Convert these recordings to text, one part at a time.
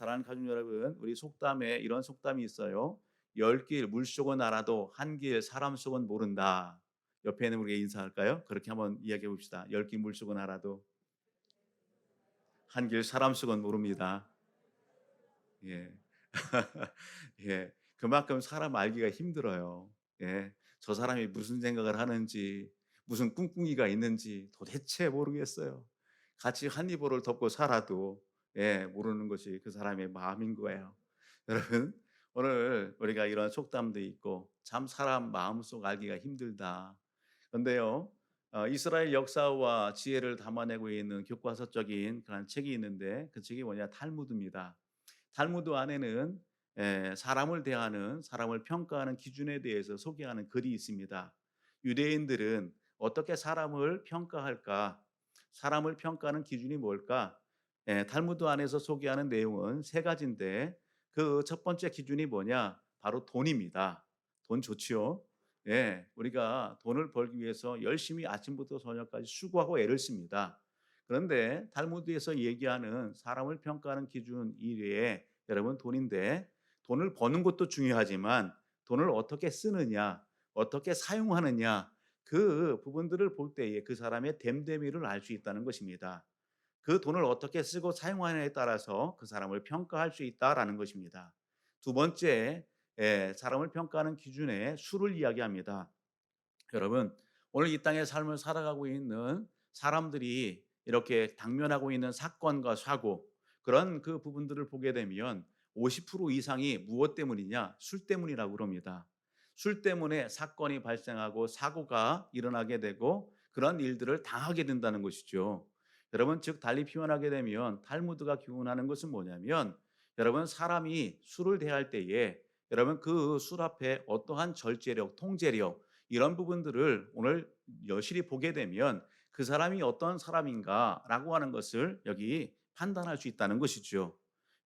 사랑하는 가족 여러분, 우리 속담에 이런 속담이 있어요. 열 길 물속은 알아도 한 길 사람 속은 모른다. 옆에 있는 우리가 인사할까요? 그렇게 한번 이야기해 봅시다. 열 길 물속은 알아도 한 길 사람 속은 모릅니다. 예. 예. 그만큼 사람 알기가 힘들어요. 예. 저 사람이 무슨 생각을 하는지, 무슨 꿍꿍이가 있는지 도대체 모르겠어요. 같이 한 이불을 덮고 살아도 모르는 것이 그 사람의 마음인 거예요. 여러분, 오늘 우리가 이런 속담도 있고 참 사람 마음속 알기가 힘들다. 그런데요. 이스라엘 역사와 지혜를 담아내고 있는 교과서적인 그런 책이 있는데 그 책이 뭐냐? 탈무드입니다. 탈무드 안에는 사람을 대하는 사람을 평가하는 기준에 대해서 소개하는 글이 있습니다. 유대인들은 어떻게 사람을 평가할까? 사람을 평가하는 기준이 뭘까? 탈무드 안에서 소개하는 내용은 세 가지인데 그 첫 번째 기준이 뭐냐? 바로 돈입니다. 돈 좋지요? 예, 우리가 돈을 벌기 위해서 열심히 아침부터 저녁까지 수고하고 애를 씁니다. 그런데 탈무드에서 얘기하는 사람을 평가하는 기준 이외에 여러분 돈인데 돈을 버는 것도 중요하지만 돈을 어떻게 쓰느냐, 어떻게 사용하느냐 그 부분들을 볼 때에 그 사람의 됨됨이를 알 수 있다는 것입니다. 그 돈을 어떻게 쓰고 사용하느냐에 따라서 그 사람을 평가할 수 있다라는 것입니다. 두 번째, 사람을 평가하는 기준에 수를 이야기합니다. 여러분, 오늘 이 땅의 삶을 살아가고 있는 사람들이 이렇게 당면하고 있는 사건과 사고 그런 그 부분들을 보게 되면 50% 이상이 무엇 때문이냐? 술 때문이라고 그럽니다. 술 때문에 사건이 발생하고 사고가 일어나게 되고 그런 일들을 당하게 된다는 것이죠. 여러분, 즉 달리 표현하게 되면 탈무드가 교훈하는 것은 뭐냐면 여러분 사람이 술을 대할 때에 여러분 그 술 앞에 어떠한 절제력, 통제력 이런 부분들을 오늘 여실히 보게 되면 그 사람이 어떤 사람인가라고 하는 것을 여기 판단할 수 있다는 것이죠.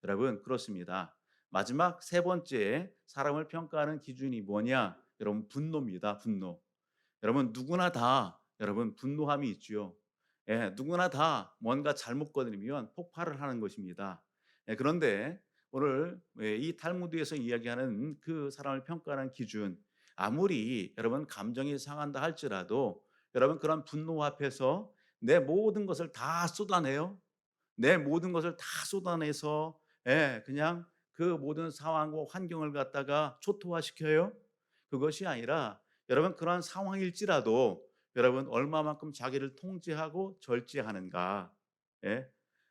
여러분 그렇습니다. 마지막 세 번째 사람을 평가하는 기준이 뭐냐? 여러분 분노입니다. 분노. 여러분 누구나 다 여러분 분노함이 있죠. 누구나 다 뭔가 잘못 거리면 폭발을 하는 것입니다. 그런데 오늘 이 탈무드에서 이야기하는 그 사람을 평가하는 기준 아무리 여러분 감정이 상한다 할지라도 여러분 그런 분노 앞에서 내 모든 것을 다 쏟아내요. 내 모든 것을 다 쏟아내서 그냥 그 모든 상황과 환경을 갖다가 초토화시켜요. 그것이 아니라 여러분 그러한 상황일지라도 여러분 얼마만큼 자기를 통제하고 절제하는가, 예?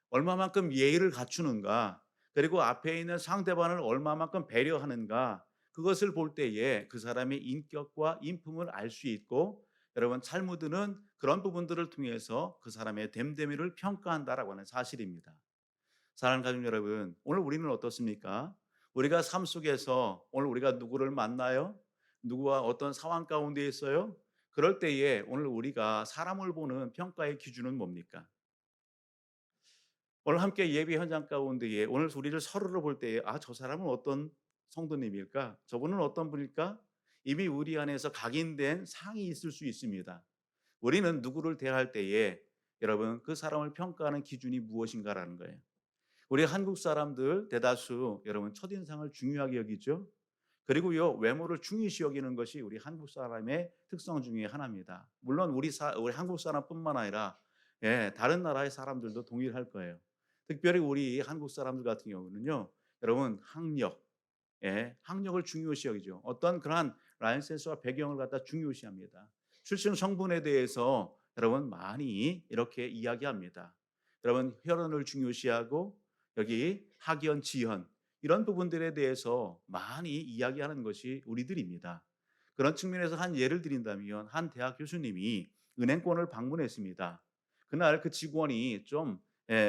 얼마만큼 예의를 갖추는가, 그리고 앞에 있는 상대방을 얼마만큼 배려하는가, 그것을 볼 때에 그 사람의 인격과 인품을 알 수 있고 여러분 탈무드는 그런 부분들을 통해서 그 사람의 됨됨이를 평가한다라고 하는 사실입니다. 사랑하는 가족 여러분, 오늘 우리는 어떻습니까? 우리가 삶 속에서 오늘 우리가 누구를 만나요? 누구와 어떤 상황 가운데 있어요? 그럴 때에 오늘 우리가 사람을 보는 평가의 기준은 뭡니까? 오늘 함께 예배 현장 가운데에 오늘 우리를 서로를 볼 때에 저 사람은 어떤 성도님일까? 저분은 어떤 분일까? 이미 우리 안에서 각인된 상이 있을 수 있습니다. 우리는 누구를 대할 때에 여러분 그 사람을 평가하는 기준이 무엇인가라는 거예요. 우리 한국 사람들 대다수 여러분 첫인상을 중요하게 여기죠. 그리고요 외모를 중요시 여기는 것이 우리 한국 사람의 특성 중에 하나입니다. 물론 우리 한국 사람뿐만 아니라 다른 나라의 사람들도 동일할 거예요. 특별히 우리 한국 사람들 같은 경우는요, 여러분 학력, 학력을 중요시 여기죠. 어떤 그러한 라이센스와 배경을 갖다 중요시합니다. 출신 성분에 대해서 여러분 많이 이렇게 이야기합니다. 여러분 혈연을 중요시하고 여기 학연, 지연 이런 부분들에 대해서 많이 이야기하는 것이 우리들입니다. 그런 측면에서 한 예를 드린다면 한 대학 교수님이 은행권을 방문했습니다. 그날 그 직원이 좀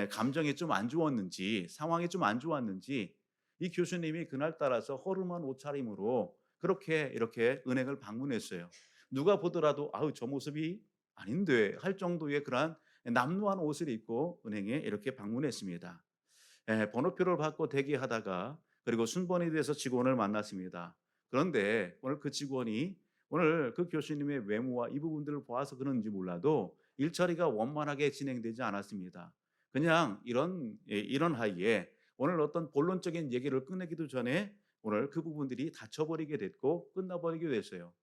감정이 좀 안 좋았는지 상황이 좀 안 좋았는지 이 교수님이 그날따라서 허름한 옷차림으로 그렇게 이렇게 은행을 방문했어요. 누가 보더라도 아우 저 모습이 아닌데 할 정도의 그러한 남루한 옷을 입고 은행에 이렇게 방문했습니다. 번호표를 받고 대기하다가 그리고 순번이 돼서 직원을 만났습니다. 그런데 오늘 그 직원이 오늘 그 교수님의 외모와 이 부분들을 보아서 그런지 몰라도 일처리가 원만하게 진행되지 않았습니다. 그냥 이런 하이에 오늘 어떤 본론적인 얘기를 끝내기도 전에 오늘 그 부분들이 닫혀버리게 됐고 끝나버리게 됐어요.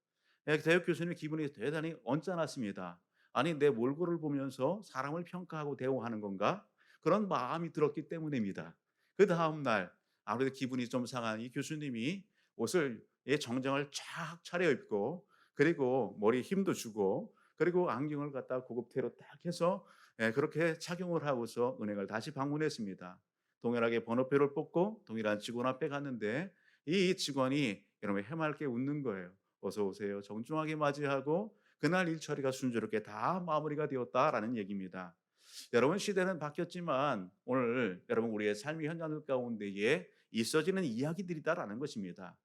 대학 교수님의 기분이 대단히 언짢았습니다. 아니 내 몰골을 보면서 사람을 평가하고 대우하는 건가? 그런 마음이 들었기 때문입니다. 그 다음 날 아무래도 기분이 좀 상한 이 교수님이 옷을 정장을 쫙 차려입고 그리고 머리에 힘도 주고 그리고 안경을 갖다 고급태로 딱 해서 그렇게 착용을 하고서 은행을 다시 방문했습니다. 동일하게 번호표를 뽑고 동일한 직원 앞에 갔는데 이 직원이 여러분 해맑게 웃는 거예요. 어서 오세요. 정중하게 맞이하고 그날 일처리가 순조롭게 다 마무리가 되었다라는 얘기입니다. 여러분 시대는 바뀌었지만 오늘 여러분 우리의 삶의 현장들 가운데에 있어지는 이야기들이다라는 것입니다.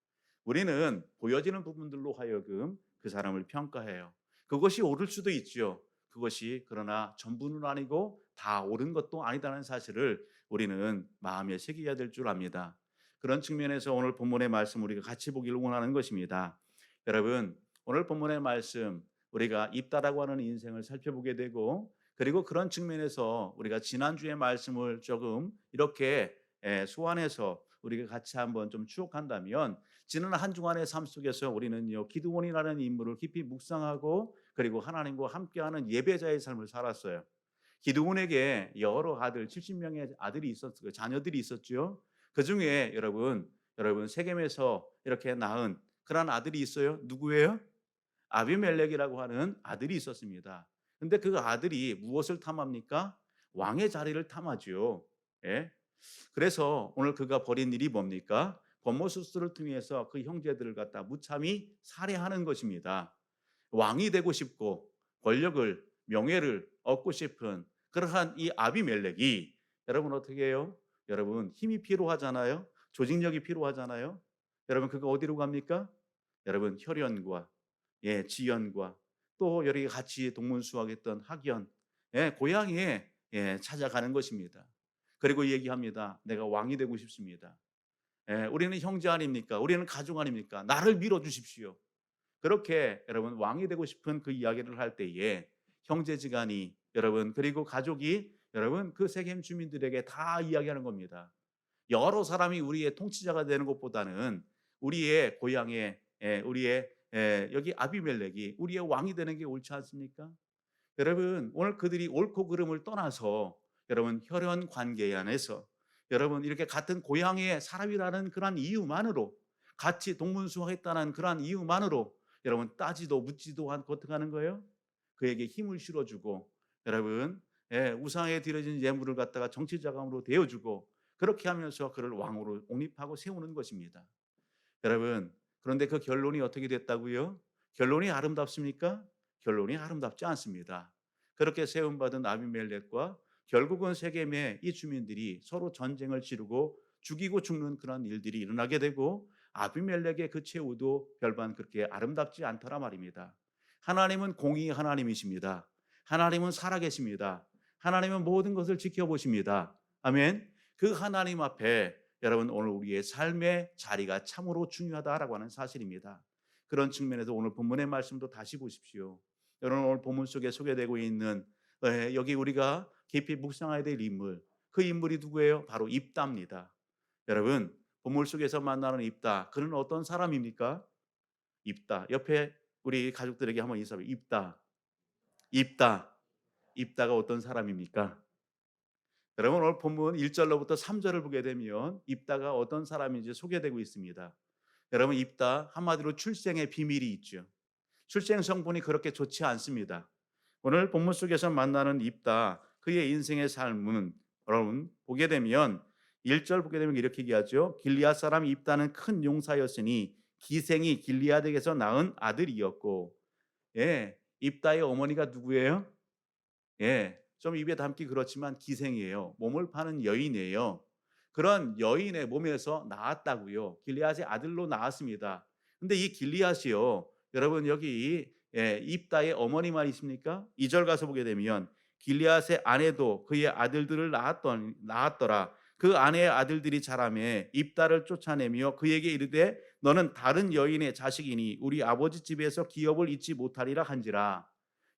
우리는 보여지는 부분들로 하여금 그 사람을 평가해요. 그것이 옳을 수도 있지요. 그것이 그러나 전부는 아니고 다 옳은 것도 아니다는 사실을 우리는 마음에 새겨야 될 줄 압니다. 그런 측면에서 오늘 본문의 말씀 우리가 같이 보기를 원하는 것입니다. 여러분 오늘 본문의 말씀 우리가 입다라고 하는 인생을 살펴보게 되고 그리고 그런 측면에서 우리가 지난주의 말씀을 조금 이렇게 소환해서 우리가 같이 한번 좀 추억한다면 지난 한 주간의 삶 속에서 우리는요 기드온이라는 인물을 깊이 묵상하고 그리고 하나님과 함께하는 예배자의 삶을 살았어요. 기드온에게 여러 아들 70명의 아들이 있었고 자녀들이 있었죠. 그 중에 여러분 세겜에서 이렇게 낳은 그런 아들이 있어요. 누구예요? 아비멜렉이라고 하는 아들이 있었습니다. 근데 그 아들이 무엇을 탐합니까? 왕의 자리를 탐하죠. 예? 그래서 오늘 그가 벌인 일이 뭡니까? 권모술수를 통해서 그 형제들을 갖다 무참히 살해하는 것입니다. 왕이 되고 싶고 권력을 명예를 얻고 싶은 그러한 이 아비멜렉이 여러분 어떻게 해요? 여러분 힘이 필요하잖아요. 조직력이 필요하잖아요. 여러분 그거 어디로 갑니까? 여러분 혈연과 지연과 또 여러 같이 동문수학했던 학연 고향에 찾아가는 것입니다. 그리고 얘기합니다. 내가 왕이 되고 싶습니다. 우리는 형제 아닙니까? 우리는 가족 아닙니까? 나를 밀어주십시오. 그렇게 여러분 왕이 되고 싶은 그 이야기를 할 때에 형제지간이 여러분 그리고 가족이 여러분 그 세겜 주민들에게 다 이야기하는 겁니다. 여러 사람이 우리의 통치자가 되는 것보다는 우리의 고향에 우리의 여기 아비멜렉이 우리의 왕이 되는 게 옳지 않습니까? 여러분 오늘 그들이 옳고 그름을 떠나서 여러분 혈연 관계 안에서 여러분 이렇게 같은 고향의 사람이라는 그런 이유만으로 같이 동문수화했다는 그런 이유만으로 여러분 따지도 묻지도 않고 어떻게 하는 거예요? 그에게 힘을 실어주고 여러분 우상에 드려진 예물을 갖다가 정치자금으로 대어주고 그렇게 하면서 그를 왕으로 옹립하고 세우는 것입니다. 여러분 그런데 그 결론이 어떻게 됐다고요? 결론이 아름답습니까? 결론이 아름답지 않습니다. 그렇게 세움받은 아비멜렉과 결국은 세겜의 이 주민들이 서로 전쟁을 치르고 죽이고 죽는 그런 일들이 일어나게 되고 아비멜렉의 그 최후도 별반 그렇게 아름답지 않더라 말입니다. 하나님은 공의의 하나님이십니다. 하나님은 살아계십니다. 하나님은 모든 것을 지켜보십니다. 아멘. 그 하나님 앞에 여러분 오늘 우리의 삶의 자리가 참으로 중요하다라고 하는 사실입니다. 그런 측면에서 오늘 본문의 말씀도 다시 보십시오. 여러분 오늘 본문 속에 소개되고 있는 여기 우리가 깊이 묵상해야 될 인물 그 인물이 누구예요? 바로 입다입니다. 여러분 본문 속에서 만나는 입다 그는 어떤 사람입니까? 입다 옆에 우리 가족들에게 한번 인사해 입다 입다 입다가 어떤 사람입니까? 여러분 오늘 본문 1절로부터 3절을 보게 되면 입다가 어떤 사람인지 소개되고 있습니다. 여러분 입다 한마디로 출생의 비밀이 있죠. 출생 성분이 그렇게 좋지 않습니다. 오늘 본문 속에서 만나는 입다 그의 인생의 삶은 여러분 보게 되면 1절 보게 되면 이렇게 얘기하죠. 길리앗 사람 입다는 큰 용사였으니 기생이 길리앗에게서 낳은 아들이었고 입다의 어머니가 누구예요? 좀 입에 담기 그렇지만 기생이에요. 몸을 파는 여인이에요. 그런 여인의 몸에서 나왔다고요. 길리앗의 아들로 나왔습니다. 근데 이 길리앗이요. 여러분 여기 입다의 어머니만 있습니까? 2절 가서 보게 되면 길리앗의 아내도 그의 아들들을 낳았더라. 그 아내의 아들들이 자라매 입다를 쫓아내며 그에게 이르되 너는 다른 여인의 자식이니 우리 아버지 집에서 기업을 잊지 못하리라 한지라.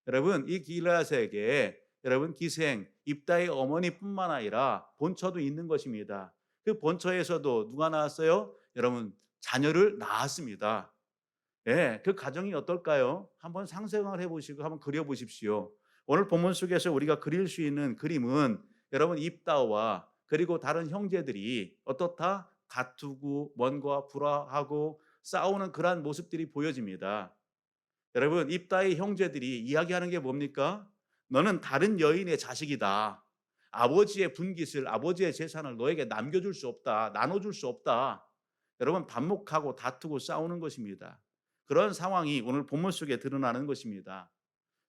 여러분 이 길리앗에게 여러분 기생 입다의 어머니뿐만 아니라 본처도 있는 것입니다. 그 본처에서도 누가 나왔어요? 여러분 자녀를 낳았습니다. 예, 그 가정이 어떨까요? 한번 상상을 해보시고 한번 그려보십시오. 오늘 본문 속에서 우리가 그릴 수 있는 그림은 여러분 입다와 그리고 다른 형제들이 어떻다? 다투고 뭔가 불화하고 싸우는 그러한 모습들이 보여집니다. 여러분 입다의 형제들이 이야기하는 게 뭡니까? 너는 다른 여인의 자식이다. 아버지의 분깃을 아버지의 재산을 너에게 남겨줄 수 없다. 나눠줄 수 없다. 여러분 반목하고 다투고 싸우는 것입니다. 그런 상황이 오늘 본문 속에 드러나는 것입니다.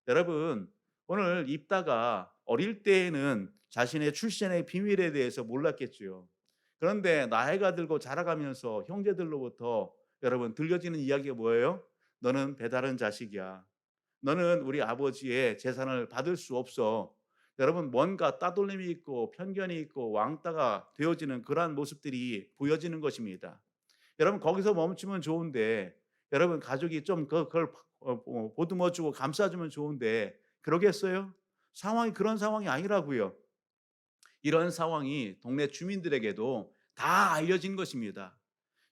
여러분 오늘 입다가 어릴 때에는 자신의 출신의 비밀에 대해서 몰랐겠지요. 그런데 나이가 들고 자라가면서 형제들로부터 여러분 들려지는 이야기가 뭐예요? 너는 배다른 자식이야. 너는 우리 아버지의 재산을 받을 수 없어. 여러분 뭔가 따돌림이 있고 편견이 있고 왕따가 되어지는 그러한 모습들이 보여지는 것입니다. 여러분 거기서 멈추면 좋은데 여러분 가족이 좀 그걸 보듬어주고 감싸주면 좋은데 그러겠어요? 상황이 그런 상황이 아니라고요. 이런 상황이 동네 주민들에게도 다 알려진 것입니다.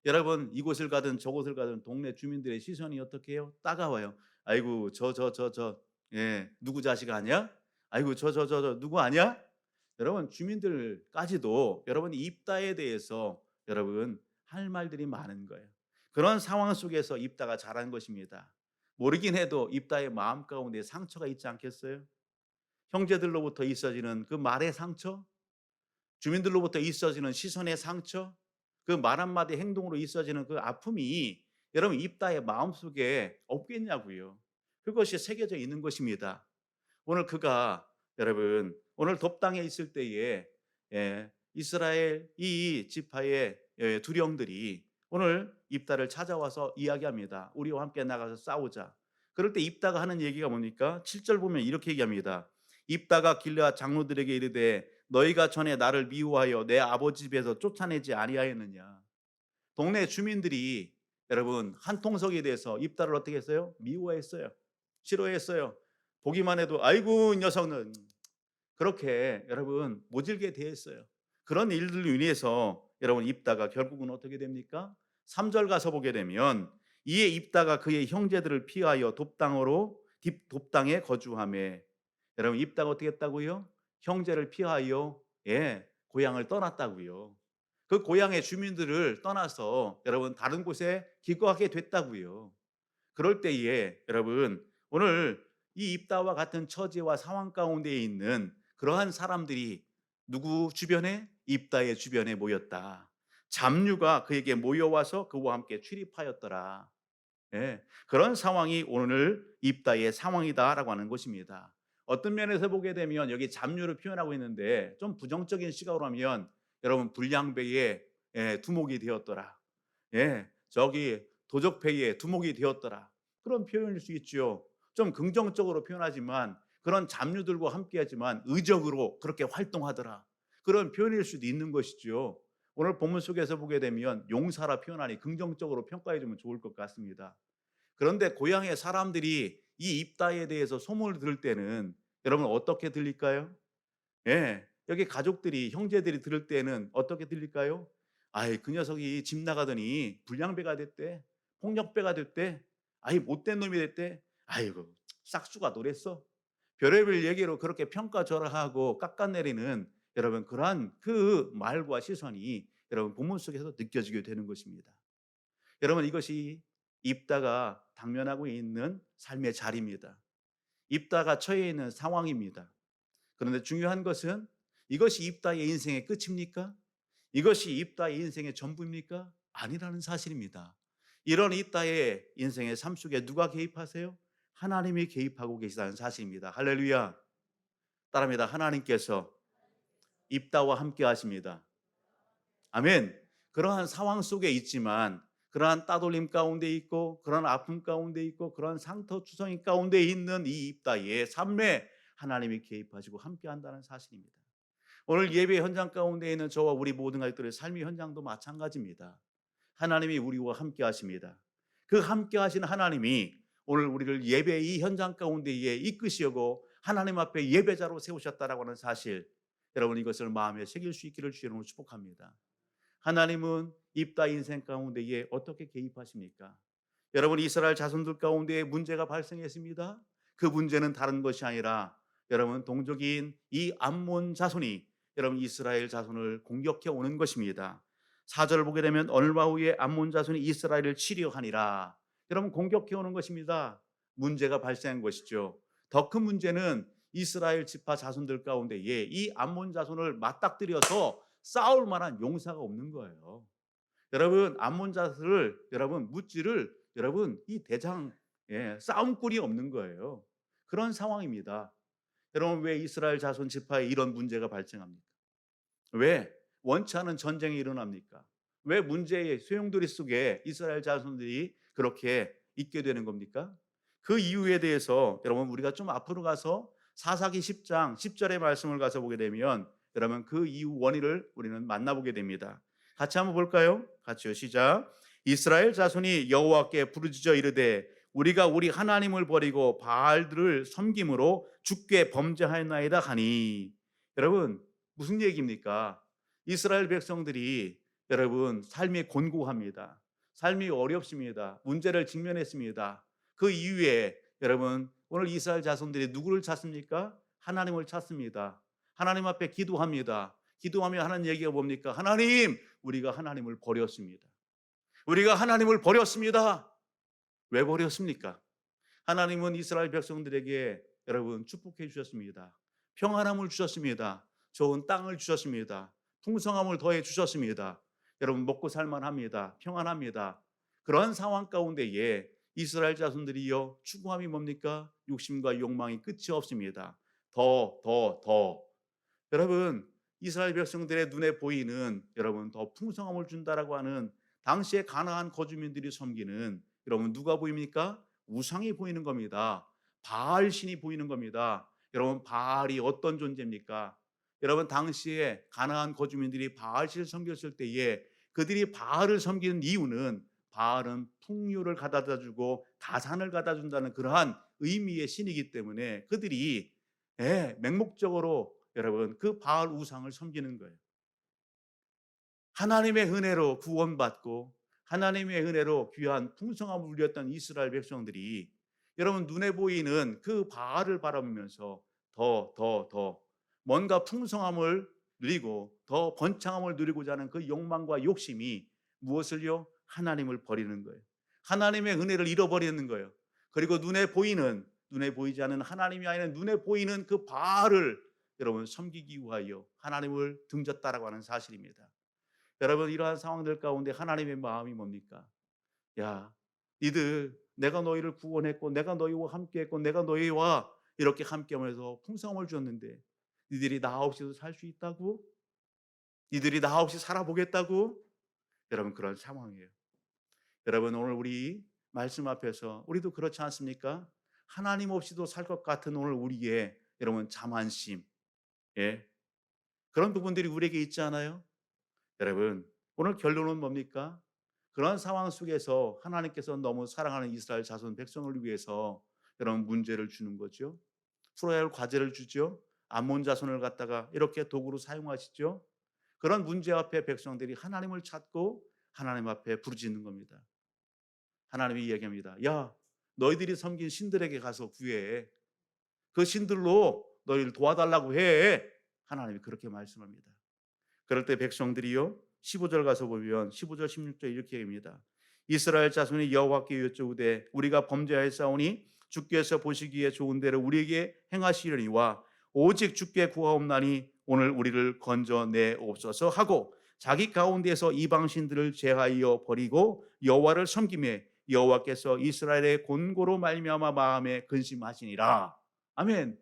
여러분 이곳을 가든 저곳을 가든 동네 주민들의 시선이 어떻게 해요? 따가워요. 아이고 예, 누구 자식 아니야? 아이고 누구 아니야? 여러분 주민들까지도 여러분 입다에 대해서 여러분 할 말들이 많은 거예요. 그런 상황 속에서 입다가 자란 것입니다. 모르긴 해도 입다의 마음 가운데 상처가 있지 않겠어요? 형제들로부터 있어지는 그 말의 상처, 주민들로부터 있어지는 시선의 상처, 그 말 한마디 행동으로 있어지는 그 아픔이 여러분 입다의 마음속에 없겠냐고요. 그것이 새겨져 있는 것입니다. 오늘 그가 여러분 오늘 돕당에 있을 때에 이스라엘 이 지파의 두령들이 오늘 입다를 찾아와서 이야기합니다. 우리와 함께 나가서 싸우자. 그럴 때 입다가 하는 얘기가 뭡니까? 7절 보면 이렇게 얘기합니다. 입다가 길르앗 장로들에게 이르되 너희가 전에 나를 미워하여 내 아버지 집에서 쫓아내지 아니하였느냐. 동네 주민들이 여러분 한 통속에 대해서 입다를 어떻게 했어요? 미워했어요. 싫어했어요. 보기만 해도 아이고 이 녀석은 그렇게 여러분 모질게 대했어요. 그런 일들로 인해서 여러분 입다가 결국은 어떻게 됩니까? 3절 가서 보게 되면 이에 입다가 그의 형제들을 피하여 돕당에 거주하며 여러분 입다가 어떻게 했다고요? 형제를 피하여 고향을 떠났다고요. 그 고향의 주민들을 떠나서 여러분 다른 곳에 기거하게 됐다고요. 그럴 때에 여러분 오늘 이 입다와 같은 처지와 상황 가운데 있는 그러한 사람들이 누구 주변에? 입다의 주변에 모였다. 잡류가 그에게 모여와서 그와 함께 출입하였더라. 예, 그런 상황이 오늘 입다의 상황이다라고 하는 것입니다. 어떤 면에서 보게 되면 여기 잡류를 표현하고 있는데 좀 부정적인 시각으로 하면 여러분 불량배의 두목이 되었더라. 저기 도적패의 두목이 되었더라. 그런 표현일 수 있죠. 좀 긍정적으로 표현하지만 그런 잡류들과 함께하지만 의적으로 그렇게 활동하더라. 그런 표현일 수도 있는 것이죠. 오늘 본문 속에서 보게 되면 용사라 표현하니 긍정적으로 평가해 주면 좋을 것 같습니다. 그런데 고향의 사람들이 이 입다에 대해서 소문을 들을 때는 여러분 어떻게 들릴까요? 여기 가족들이 형제들이 들을 때는 어떻게 들릴까요? 아이 그 녀석이 집 나가더니 불량배가 됐대. 폭력배가 됐대. 아이 못된 놈이 됐대. 아이고 싹수가 노랬어. 별의별 얘기로 그렇게 평가절하하고 깎아내리는 여러분 그러한 그 말과 시선이 여러분 본문 속에서 느껴지게 되는 것입니다. 여러분 이것이 입다가 당면하고 있는 삶의 자리입니다. 입다가 처해 있는 상황입니다. 그런데 중요한 것은 이것이 입다의 인생의 끝입니까? 이것이 입다의 인생의 전부입니까? 아니라는 사실입니다. 이런 입다의 인생의 삶 속에 누가 개입하세요? 하나님이 개입하고 계시다는 사실입니다. 할렐루야. 따라합니다. 하나님께서 입다와 함께 하십니다. 아멘. 그러한 상황 속에 있지만 그러한 따돌림 가운데 있고 그러한 아픔 가운데 있고 그러한 상처투성이 가운데 있는 이 입다의 삶에 하나님이 개입하시고 함께 한다는 사실입니다. 오늘 예배 현장 가운데 있는 저와 우리 모든 가족들의 삶의 현장도 마찬가지입니다. 하나님이 우리와 함께 하십니다. 그 함께 하시는 하나님이 오늘 우리를 예배의 이 현장 가운데에 이끄시고 하나님 앞에 예배자로 세우셨다라고 하는 사실 여러분 이것을 마음에 새길 수 있기를 주님으로 축복합니다. 하나님은 입다 인생 가운데에 어떻게 개입하십니까? 여러분, 이스라엘 자손들 가운데 문제가 발생했습니다. 그 문제는 다른 것이 아니라 여러분, 동족인 이 암몬 자손이 여러분 이스라엘 자손을 공격해 오는 것입니다. 4절을 보게 되면 얼마 후에 암몬 자손이 이스라엘을 치려 하니라. 여러분, 공격해 오는 것입니다. 문제가 발생한 것이죠. 더 큰 문제는 이스라엘 지파 자손들 가운데에 이 암몬 자손을 맞닥뜨려서 싸울 만한 용사가 없는 거예요. 여러분, 암몬 자손을 여러분 무찌를 여러분 이 대장, 싸움꾼이 없는 거예요. 그런 상황입니다. 여러분, 왜 이스라엘 자손 지파에 이런 문제가 발생합니까? 왜 원치 않은 전쟁이 일어납니까? 왜 문제의 소용돌이 속에 이스라엘 자손들이 그렇게 있게 되는 겁니까? 그 이유에 대해서 여러분 우리가 좀 앞으로 가서 사사기 10장 10절의 말씀을 가서 보게 되면 여러분 그 이유 원인을 우리는 만나보게 됩니다. 같이 한번 볼까요? 같이요. 시작. 이스라엘 자손이 여호와께 부르짖어 이르되 우리가 우리 하나님을 버리고 바알들을 섬김으로 주께 범죄하였나이다 하니. 여러분, 무슨 얘기입니까? 이스라엘 백성들이 여러분 삶이 곤고합니다. 삶이 어렵습니다. 문제를 직면했습니다. 그 이후에 여러분 오늘 이스라엘 자손들이 누구를 찾습니까? 하나님을 찾습니다. 하나님 앞에 기도합니다. 기도하며 하는 얘기가 뭡니까? 하나님, 우리가 하나님을 버렸습니다. 우리가 하나님을 버렸습니다. 왜 버렸습니까? 하나님은 이스라엘 백성들에게 여러분 축복해 주셨습니다. 평안함을 주셨습니다. 좋은 땅을 주셨습니다. 풍성함을 더해 주셨습니다. 여러분 먹고 살만합니다. 평안합니다. 그런 상황 가운데에 이스라엘 자손들이요 추구함이 뭡니까? 욕심과 욕망이 끝이 없습니다. 더. 여러분, 이스라엘 백성들의 눈에 보이는 여러분 더 풍성함을 준다라고 하는 당시에 가나안 거주민들이 섬기는 여러분 누가 보입니까? 우상이 보이는 겁니다. 바알 신이 보이는 겁니다. 여러분, 바알이 어떤 존재입니까? 여러분, 당시에 가나안 거주민들이 바알 신을 섬겼을 때에 그들이 바알을 섬기는 이유는 바알은 풍요를 가져다 주고 가산을 갖다 준다는 그러한 의미의 신이기 때문에 그들이 맹목적으로 여러분 그 바알 우상을 섬기는 거예요. 하나님의 은혜로 구원받고 하나님의 은혜로 귀한 풍성함을 누렸던 이스라엘 백성들이 여러분 눈에 보이는 그 바알을 바라보면서 더 뭔가 풍성함을 누리고 더 번창함을 누리고자 하는 그 욕망과 욕심이 무엇을요? 하나님을 버리는 거예요. 하나님의 은혜를 잃어버리는 거예요. 그리고 눈에 보이지 않는 하나님이 아니라 눈에 보이는 그 바알을 여러분 섬기기 위하여 하나님을 등졌다라고 하는 사실입니다. 여러분, 이러한 상황들 가운데 하나님의 마음이 뭡니까? 야, 니들 내가 너희를 구원했고 내가 너희와 함께했고 내가 너희와 이렇게 함께하면서 풍성함을 주었는데 니들이 나 없이도 살 수 있다고? 니들이 나 없이 살아보겠다고? 여러분, 그런 상황이에요. 여러분, 오늘 우리 말씀 앞에서 우리도 그렇지 않습니까? 하나님 없이도 살 것 같은 오늘 우리의 여러분 자만심, 그런 부분들이 우리에게 있지 않아요? 여러분, 오늘 결론은 뭡니까? 그런 상황 속에서 하나님께서 너무 사랑하는 이스라엘 자손 백성을 위해서 여러분 문제를 주는 거죠. 풀어야 할 과제를 주죠. 암몬 자손을 갖다가 이렇게 도구로 사용하시죠. 그런 문제 앞에 백성들이 하나님을 찾고 하나님 앞에 부르짖는 겁니다. 하나님이 이야기합니다. 야, 너희들이 섬긴 신들에게 가서 구해. 그 신들로 너희를 도와달라고 해. 하나님이 그렇게 말씀합니다. 그럴 때 백성들이요 15절 가서 보면 15절 16절 이렇게 합니다. 이스라엘 자손이 여호와께 여쭈되 우리가 범죄하였사오니 주께서 보시기에 좋은 대로 우리에게 행하시려니와 오직 주께 구하옵나니 오늘 우리를 건져내옵소서 하고 자기 가운데서 이방 신들을 제하여 버리고 여호와를 섬기매 여호와께서 이스라엘의 곤고로 말미암아 마음에 근심하시니라. 아멘.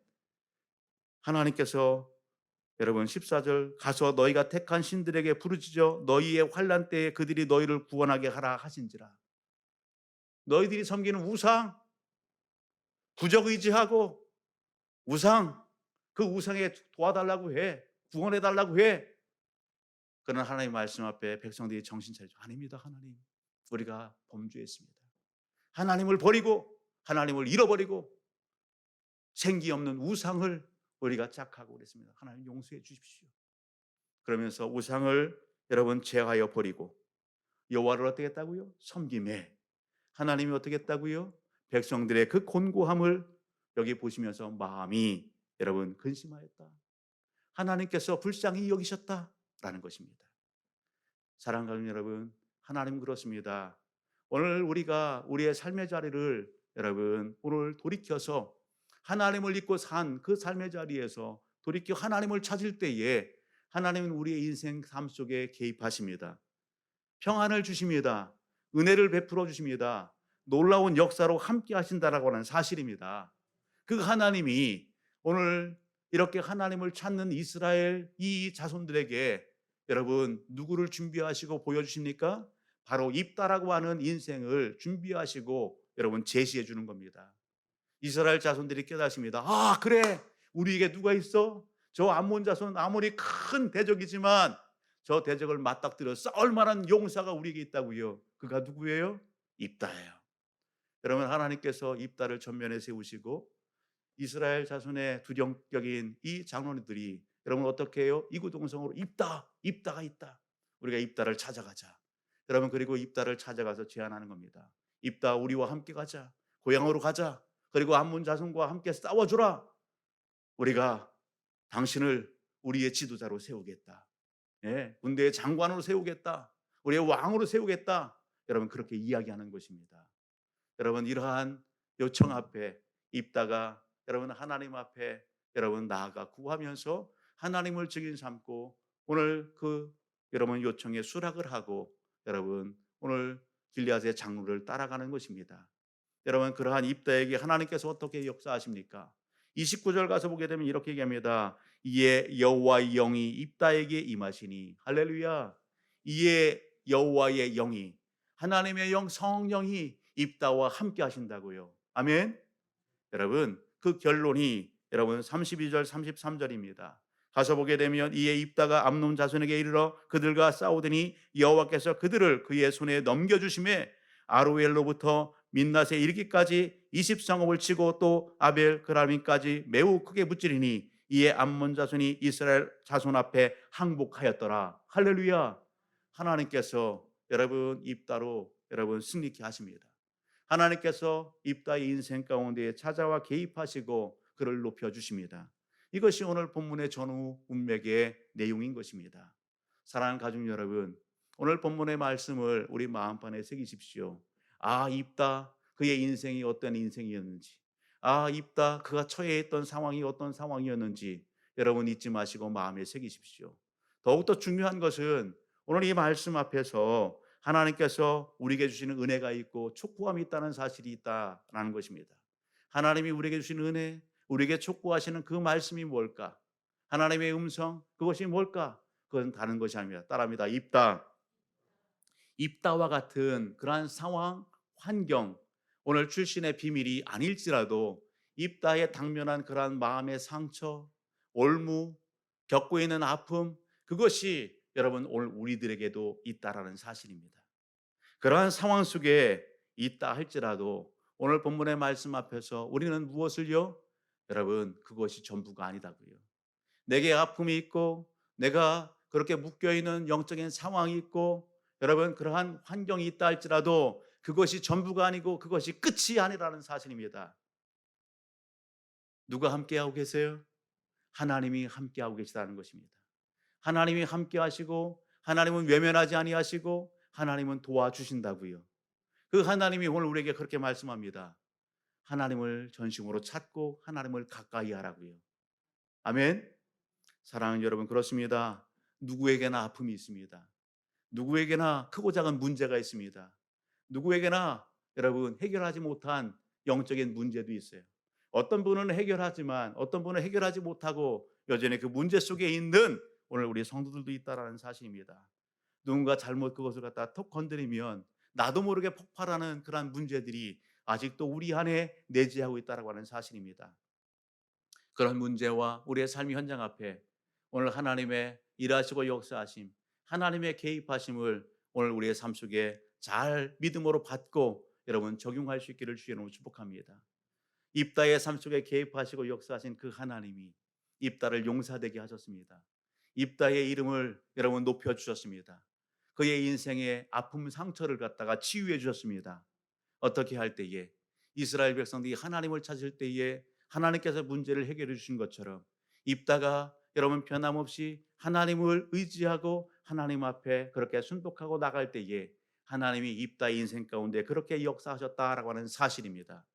하나님께서 여러분 14절 가서 너희가 택한 신들에게 부르짖어 너희의 환난 때에 그들이 너희를 구원하게 하라 하신지라. 너희들이 섬기는 우상, 부적 의지하고 우상, 그 우상에 도와달라고 해, 구원해 달라고 해. 그런 하나님의 말씀 앞에 백성들이 정신 차리죠. 아닙니다. 하나님, 우리가 범죄했습니다. 하나님을 버리고 하나님을 잃어버리고 생기 없는 우상을 우리가 짝하고 그랬습니다. 하나님 용서해 주십시오. 그러면서 우상을 여러분 제하여 버리고 여호와를 어떻게 했다고요? 섬김에 하나님이 어떻게 했다고요? 백성들의 그 곤고함을 여기 보시면서 마음이 여러분 근심하였다. 하나님께서 불쌍히 여기셨다라는 것입니다. 사랑하는 여러분, 하나님 그렇습니다. 오늘 우리가 우리의 삶의 자리를 여러분 오늘 돌이켜서 하나님을 믿고 산 그 삶의 자리에서 돌이켜 하나님을 찾을 때에 하나님은 우리의 인생 삶 속에 개입하십니다. 평안을 주십니다. 은혜를 베풀어 주십니다. 놀라운 역사로 함께 하신다라고 하는 사실입니다. 그 하나님이 오늘 이렇게 하나님을 찾는 이스라엘 이 자손들에게 여러분 누구를 준비하시고 보여주십니까? 바로 입다라고 하는 인생을 준비하시고 여러분 제시해 주는 겁니다. 이스라엘 자손들이 깨닫습니다. 아 그래 우리에게 누가 있어? 저 암몬 자손 아무리 큰 대적이지만 저 대적을 맞닥뜨려 싸울 만한 용사가 우리에게 있다고요. 그가 누구예요? 입다예요. 여러분 하나님께서 입다를 전면에 세우시고 이스라엘 자손의 두령격인 이 장로들이 여러분 어떻게 해요? 이구동성으로 입다가 있다. 우리가 입다를 찾아가자. 여러분 그리고 입다를 찾아가서 제안하는 겁니다. 입다 우리와 함께 가자. 고향으로 가자. 그리고 암몬 자손과 함께 싸워주라. 우리가 당신을 우리의 지도자로 세우겠다. 예, 군대의 장관으로 세우겠다. 우리의 왕으로 세우겠다. 여러분 그렇게 이야기하는 것입니다. 여러분 이러한 요청 앞에 입다가 여러분 하나님 앞에 여러분 나아가 구하면서 하나님을 증인 삼고 오늘 그 여러분 요청에 수락을 하고 여러분 오늘 길리앗의 장로를 따라가는 것입니다. 여러분 그러한 입다에게 하나님께서 어떻게 역사하십니까? 29절 가서 보게 되면 이렇게 얘기합니다. 이에 여호와의 영이 입다에게 임하시니 할렐루야. 이에 여호와의 영이 하나님의 영 성령이 입다와 함께 하신다고요. 아멘. 여러분 그 결론이 여러분 32절 33절입니다. 가서 보게 되면 이에 입다가 암논 자손에게 이르러 그들과 싸우더니 여호와께서 그들을 그의 손에 넘겨주심에 아로엘로부터 민낫에 이르기까지 20성읍을 치고 또 아벨 그라림까지 매우 크게 무찌르니 이에 암몬 자손이 이스라엘 자손 앞에 항복하였더라. 할렐루야. 하나님께서 여러분 입다로 여러분 승리케 하십니다. 하나님께서 입다의 인생 가운데 찾아와 개입하시고 그를 높여주십니다. 이것이 오늘 본문의 전후 문맥의 내용인 것입니다. 사랑하는 가족 여러분, 오늘 본문의 말씀을 우리 마음판에 새기십시오. 아 입다 그의 인생이 어떤 인생이었는지, 아 입다 그가 처해 있던 상황이 어떤 상황이었는지 여러분 잊지 마시고 마음에 새기십시오. 더욱더 중요한 것은 오늘 이 말씀 앞에서 하나님께서 우리에게 주시는 은혜가 있고 촉구함이 있다는 사실이 있다라는 것입니다. 하나님이 우리에게 주시는 은혜, 우리에게 촉구하시는 그 말씀이 뭘까? 하나님의 음성, 그것이 뭘까? 그것은 다른 것이 아닙니다. 따라합니다. 입다와 같은 그러한 상황, 환경, 오늘 출신의 비밀이 아닐지라도 입다에 당면한 그러한 마음의 상처, 올무, 겪고 있는 아픔, 그것이 여러분 오늘 우리들에게도 있다라는 사실입니다. 그러한 상황 속에 있다 할지라도 오늘 본문의 말씀 앞에서 우리는 무엇을요? 여러분 그것이 전부가 아니다고요. 내게 아픔이 있고 내가 그렇게 묶여있는 영적인 상황이 있고 여러분 그러한 환경이 있다 할지라도 그것이 전부가 아니고 그것이 끝이 아니라는 사실입니다. 누가 함께하고 계세요? 하나님이 함께하고 계시다는 것입니다. 하나님이 함께하시고 하나님은 외면하지 아니하시고 하나님은 도와주신다고요. 그 하나님이 오늘 우리에게 그렇게 말씀합니다. 하나님을 전심으로 찾고 하나님을 가까이 하라고요. 아멘. 사랑하는 여러분 그렇습니다. 누구에게나 아픔이 있습니다. 누구에게나 크고 작은 문제가 있습니다. 누구에게나 여러분 해결하지 못한 영적인 문제도 있어요. 어떤 분은 해결하지만 어떤 분은 해결하지 못하고 여전히 그 문제 속에 있는 오늘 우리 성도들도 있다라는 사실입니다. 누군가 잘못 그것을 갖다 톡 건드리면 나도 모르게 폭발하는 그러한 문제들이 아직도 우리 안에 내재하고 있다라고 하는 사실입니다. 그런 문제와 우리의 삶의 현장 앞에 오늘 하나님의 일하시고 역사하심, 하나님의 개입하심을 오늘 우리의 삶 속에 잘 믿음으로 받고 여러분 적용할 수 있기를 주의 이름으로 축복합니다. 입다의 삶 속에 개입하시고 역사하신 그 하나님이 입다를 용사되게 하셨습니다. 입다의 이름을 여러분 높여 주셨습니다. 그의 인생의 아픔 상처를 갖다가 치유해 주셨습니다. 어떻게 할 때에 이스라엘 백성들이 하나님을 찾을 때에 하나님께서 문제를 해결해 주신 것처럼 입다가 여러분 변함없이 하나님을 의지하고 하나님 앞에 그렇게 순복하고 나갈 때에 하나님이 입다의 인생 가운데 그렇게 역사하셨다라고 하는 사실입니다.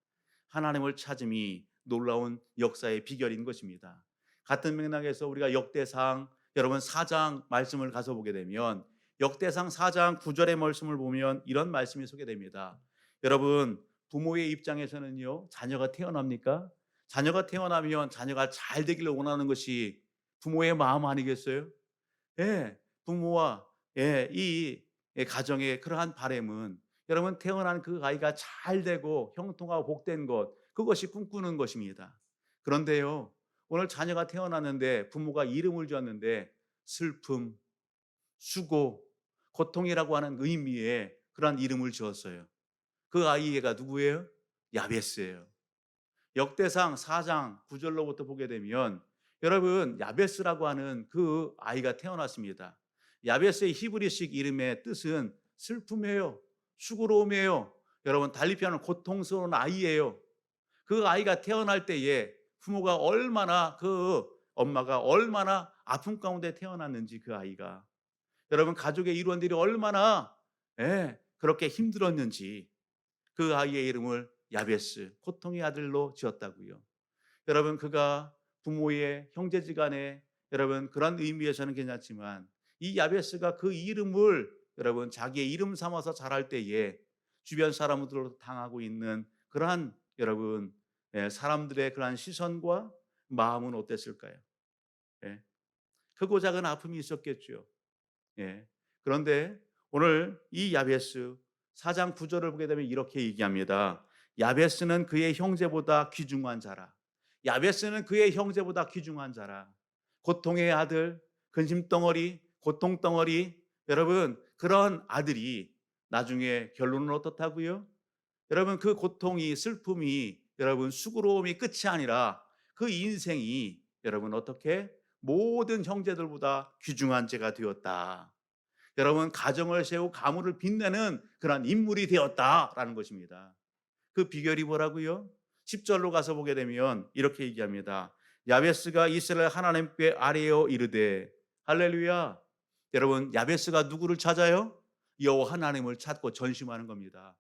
하나님을 찾음이 놀라운 역사의 비결인 것입니다. 같은 맥락에서 우리가 역대상 여러분 4장 말씀을 가서 보게 되면 역대상 4장 9절의 말씀을 보면 이런 말씀이 소개됩니다. 여러분 부모의 입장에서는요, 자녀가 태어납니까? 자녀가 태어나면 자녀가 잘 되기를 원하는 것이 부모의 마음 아니겠어요? 예, 부모와 이 가정의 그러한 바람은 여러분 태어난 그 아이가 잘 되고 형통하고 복된 것, 그것이 꿈꾸는 것입니다. 그런데요, 오늘 자녀가 태어났는데 부모가 이름을 지었는데 슬픔, 수고, 고통이라고 하는 의미의 그러한 이름을 지었어요. 그 아이가 누구예요? 야베스예요. 역대상 4장 9절로부터 보게 되면 여러분 야베스라고 하는 그 아이가 태어났습니다. 야베스의 히브리식 이름의 뜻은 슬픔이에요. 수고로움이에요. 여러분 달리 표현하면 고통스러운 아이예요. 그 아이가 태어날 때에 부모가 얼마나 그 엄마가 얼마나 아픔 가운데 태어났는지 그 아이가 여러분 가족의 일원들이 얼마나 그렇게 힘들었는지 그 아이의 이름을 야베스, 고통의 아들로 지었다고요. 여러분 그가 부모의 형제지간에 여러분 그런 의미에서는 괜찮지만 이 야베스가 그 이름을 여러분 자기의 이름 삼아서 자랄 때에 주변 사람들로 당하고 있는 그러한 여러분 사람들의 그러한 시선과 마음은 어땠을까요? 예, 크고 작은 아픔이 있었겠죠. 예. 그런데 오늘 이 야베스 4장 9절을 보게 되면 이렇게 얘기합니다. 야베스는 그의 형제보다 귀중한 자라. 야베스는 그의 형제보다 귀중한 자라. 고통의 아들, 근심덩어리, 고통덩어리. 여러분 그런 아들이 나중에 결론은 어떻다고요? 여러분 그 고통이 슬픔이 여러분 수고로움이 끝이 아니라 그 인생이 여러분 어떻게 모든 형제들보다 귀중한 죄가 되었다. 여러분 가정을 세우고 가문을 빛내는 그런 인물이 되었다라는 것입니다. 그 비결이 뭐라고요? 10절로 가서 보게 되면 이렇게 얘기합니다. 야베스가 이스라엘 하나님께 아뢰어 이르되 할렐루야. 여러분 야베스가 누구를 찾아요? 여호와 하나님을 찾고 전심하는 겁니다.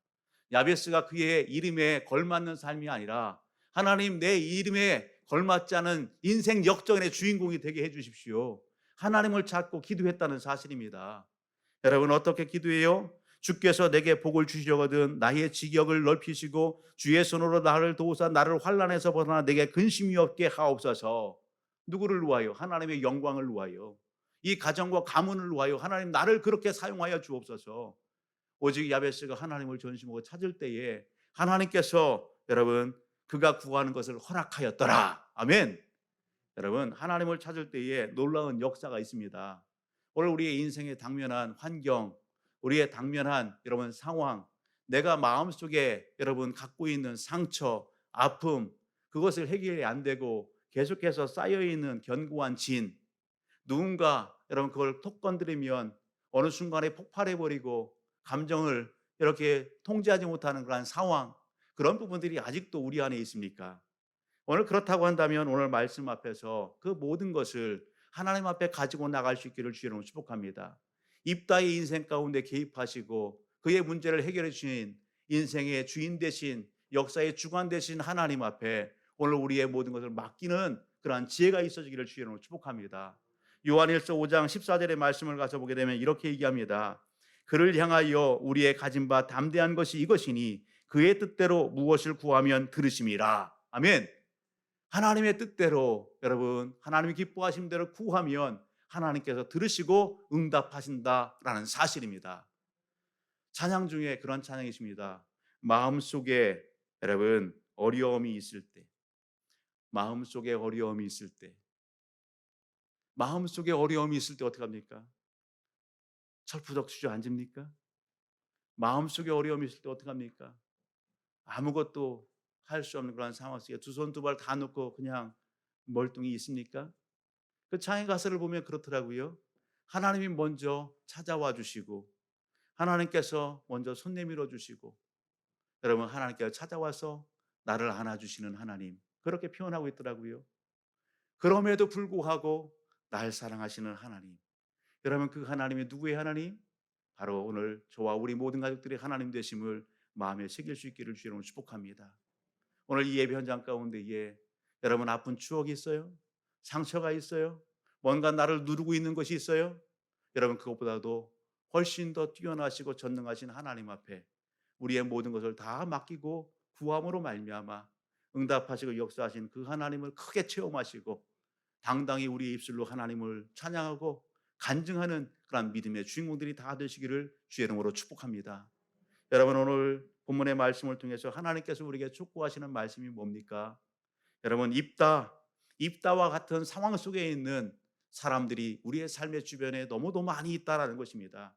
야베스가 그의 이름에 걸맞는 삶이 아니라 하나님 내 이름에 걸맞지 않은 인생 역전의 주인공이 되게 해 주십시오. 하나님을 찾고 기도했다는 사실입니다. 여러분 어떻게 기도해요? 주께서 내게 복을 주시려거든 나의 지경을 넓히시고 주의 손으로 나를 도우사 나를 환난에서 벗어나 내게 근심이 없게 하옵소서. 누구를 위하여? 하나님의 영광을 위하여. 이 가정과 가문을 위하여 하나님 나를 그렇게 사용하여 주옵소서. 오직 야베스가 하나님을 전심으로 찾을 때에 하나님께서 여러분 그가 구하는 것을 허락하였더라. 아멘. 여러분 하나님을 찾을 때에 놀라운 역사가 있습니다. 오늘 우리의 인생에 당면한 환경, 우리의 당면한 여러분 상황, 내가 마음속에 여러분 갖고 있는 상처, 아픔, 그것을 해결이 안 되고 계속해서 쌓여 있는 견고한 진, 누군가 여러분 그걸 톡 건드리면 어느 순간에 폭발해 버리고 감정을 이렇게 통제하지 못하는 그런 상황, 그런 부분들이 아직도 우리 안에 있습니까? 오늘 그렇다고 한다면 오늘 말씀 앞에서 그 모든 것을 하나님 앞에 가지고 나갈 수 있기를 주의 이름으로 축복합니다. 입다의 인생 가운데 개입하시고 그의 문제를 해결해 주신 인생의 주인 되신 역사의 주관 되신 하나님 앞에 오늘 우리의 모든 것을 맡기는 그러한 지혜가 있어지기를 주의 이름으로 축복합니다. 요한일서 5장 14절의 말씀을 가서 보게 되면 이렇게 얘기합니다. 그를 향하여 우리의 가진 바 담대한 것이 이것이니 그의 뜻대로 무엇을 구하면 들으심이라. 아멘. 하나님의 뜻대로 여러분 하나님이 기뻐하신 대로 구하면 하나님께서 들으시고 응답하신다라는 사실입니다. 찬양 중에 그런 찬양이 있습니다. 마음속에 여러분 어려움이 있을 때, 마음속에 어려움이 있을 때, 마음속에 어려움이 있을 때 어떻게 합니까? 철푸덕 주저앉습니까? 마음속에 어려움이 있을 때 어떻게 합니까? 아무것도 할 수 없는 그런 상황 속에 두 손 두 발 다 놓고 그냥 멀뚱히 있습니까? 그 창의 가설을 보면 그렇더라고요. 하나님이 먼저 찾아와 주시고 하나님께서 먼저 손 내밀어 주시고 여러분 하나님께서 찾아와서 나를 안아주시는 하나님 그렇게 표현하고 있더라고요. 그럼에도 불구하고 날 사랑하시는 하나님. 여러분 그 하나님이 누구의 하나님? 바로 오늘 저와 우리 모든 가족들의 하나님 되심을 마음에 새길 수 있기를 주의 이름으로 축복합니다. 오늘 이 예배 현장 가운데에 여러분 아픈 추억이 있어요? 상처가 있어요? 뭔가 나를 누르고 있는 것이 있어요? 여러분 그것보다도 훨씬 더 뛰어나시고 전능하신 하나님 앞에 우리의 모든 것을 다 맡기고 구함으로 말미암아 응답하시고 역사하신 그 하나님을 크게 체험하시고 당당히 우리의 입술로 하나님을 찬양하고 간증하는 그런 믿음의 주인공들이 다 되시기를 주의 이름으로 축복합니다. 여러분 오늘 본문의 말씀을 통해서 하나님께서 우리에게 촉구하시는 말씀이 뭡니까? 여러분 입다와 같은 상황 속에 있는 사람들이 우리의 삶의 주변에 너무도 많이 있다라는 것입니다.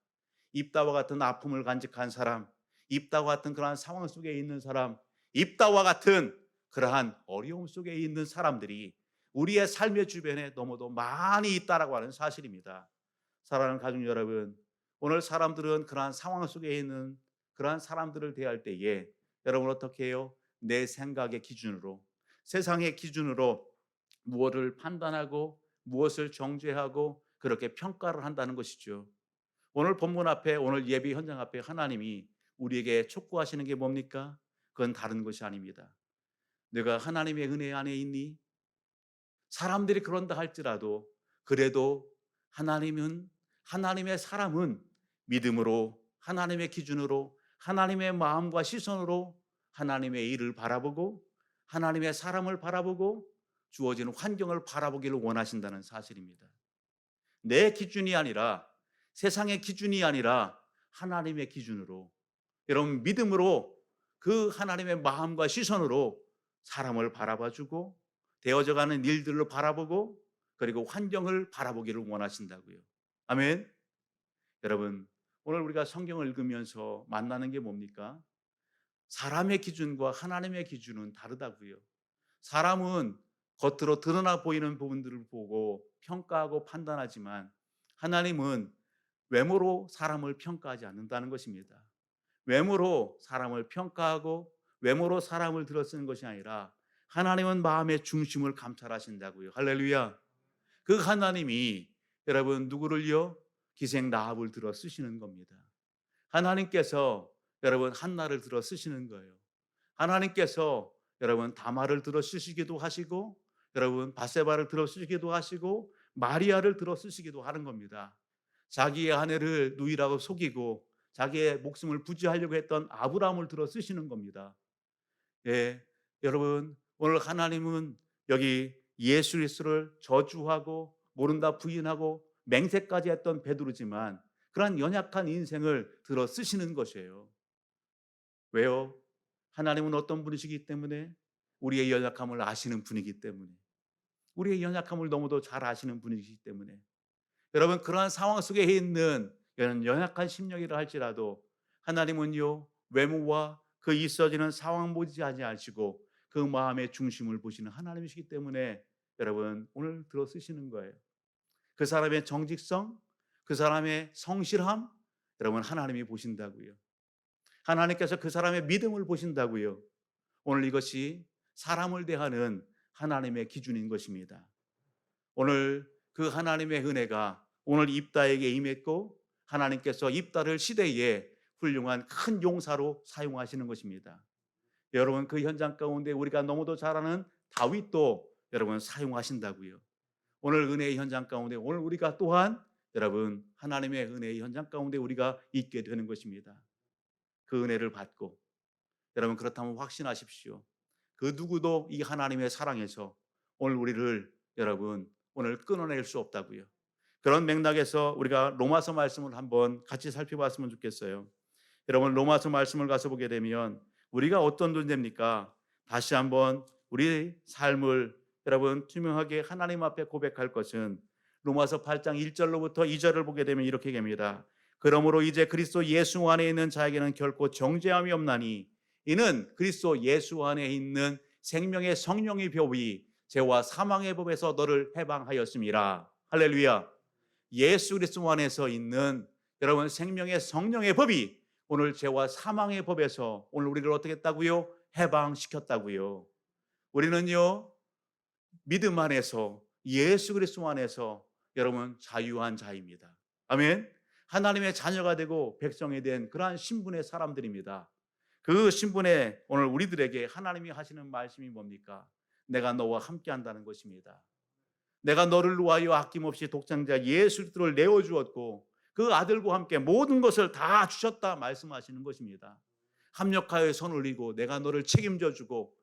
입다와 같은 아픔을 간직한 사람, 입다와 같은 그러한 상황 속에 있는 사람, 입다와 같은 그러한 어려움 속에 있는 사람들이 우리의 삶의 주변에 너무도 많이 있다라고 하는 사실입니다. 사랑하는 가족 여러분, 오늘 사람들은 그러한 상황 속에 있는 그러한 사람들을 대할 때에 여러분 어떻게 해요? 내 생각의 기준으로, 세상의 기준으로 무엇을 판단하고 무엇을 정죄하고 그렇게 평가를 한다는 것이죠. 오늘 본문 앞에 오늘 예배 현장 앞에 하나님이 우리에게 촉구하시는 게 뭡니까? 그건 다른 것이 아닙니다. 내가 하나님의 은혜 안에 있니? 사람들이 그런다 할지라도 그래도 하나님의 사람은 믿음으로 하나님의 기준으로 하나님의 마음과 시선으로 하나님의 일을 바라보고 하나님의 사람을 바라보고 주어지는 환경을 바라보기를 원하신다는 사실입니다. 내 기준이 아니라 세상의 기준이 아니라 하나님의 기준으로 여러분 믿음으로 그 하나님의 마음과 시선으로 사람을 바라봐주고 되어져가는 일들을 바라보고 그리고 환경을 바라보기를 원하신다고요. 아멘. 여러분 오늘 우리가 성경을 읽으면서 만나는 게 뭡니까? 사람의 기준과 하나님의 기준은 다르다고요. 사람은 겉으로 드러나 보이는 부분들을 보고 평가하고 판단하지만 하나님은 외모로 사람을 평가하지 않는다는 것입니다. 외모로 사람을 평가하고 외모로 사람을 들어쓰는 것이 아니라 하나님은 마음의 중심을 감찰하신다고요. 할렐루야. 그 하나님이 여러분 누구를요? 기생 라합을 들어 쓰시는 겁니다. 하나님께서 여러분 한나를 들어 쓰시는 거예요. 하나님께서 여러분 다말을 들어 쓰시기도 하시고 여러분 바세바를 들어 쓰시기도 하시고 마리아를 들어 쓰시기도 하는 겁니다. 자기의 아내를 누이라고 속이고 자기의 목숨을 부지하려고 했던 아브라함을 들어 쓰시는 겁니다. 예, 여러분 오늘 하나님은 여기 예수 그리스도를 저주하고 모른다 부인하고 맹세까지 했던 베드로지만 그러한 연약한 인생을 들어 쓰시는 것이에요. 왜요? 하나님은 어떤 분이시기 때문에 우리의 연약함을 아시는 분이기 때문에 우리의 연약함을 너무도 잘 아시는 분이시기 때문에 여러분 그러한 상황 속에 있는 이런 연약한 심령이라 할지라도 하나님은요 외모와 그 있어지는 상황 보지 아니하시고 그 마음의 중심을 보시는 하나님이시기 때문에 여러분 오늘 들어 쓰시는 거예요. 그 사람의 정직성, 그 사람의 성실함 여러분 하나님이 보신다고요. 하나님께서 그 사람의 믿음을 보신다고요. 오늘 이것이 사람을 대하는 하나님의 기준인 것입니다. 오늘 그 하나님의 은혜가 오늘 입다에게 임했고 하나님께서 입다를 시대에 훌륭한 큰 용사로 사용하시는 것입니다. 여러분 그 현장 가운데 우리가 너무도 잘 아는 다윗도 여러분 사용하신다고요. 오늘 은혜의 현장 가운데 오늘 우리가 또한 여러분 하나님의 은혜의 현장 가운데 우리가 있게 되는 것입니다. 그 은혜를 받고 여러분 그렇다면 확신하십시오. 그 누구도 이 하나님의 사랑에서 오늘 우리를 여러분 오늘 끊어낼 수 없다고요. 그런 맥락에서 우리가 로마서 말씀을 한번 같이 살펴봤으면 좋겠어요. 여러분 로마서 말씀을 가서 보게 되면 우리가 어떤 존재입니까? 다시 한번 우리 삶을 여러분 투명하게 하나님 앞에 고백할 것은 로마서 8장 1절로부터 2절을 보게 되면 이렇게 됩니다. 그러므로 이제 그리스도 예수 안에 있는 자에게는 결코 정죄함이 없나니 이는 그리스도 예수 안에 있는 생명의 성령의 법이 죄와 사망의 법에서 너를 해방하였음이라. 할렐루야. 예수 그리스도 안에서 있는 여러분 생명의 성령의 법이 오늘 죄와 사망의 법에서 오늘 우리를 어떻게 했다고요? 해방시켰다고요. 우리는요 믿음 안에서 예수 그리스도 안에서 여러분 자유한 자입니다. 아멘. 하나님의 자녀가 되고 백성이 된 그러한 신분의 사람들입니다. 그 신분에 오늘 우리들에게 하나님이 하시는 말씀이 뭡니까? 내가 너와 함께 한다는 것입니다. 내가 너를 위하여 아낌없이 독생자 예수 그리스도를 내어 주었고 그 아들과 함께 모든 것을 다 주셨다 말씀하시는 것입니다. 합력하여 손 올리고 내가 너를 책임져 주고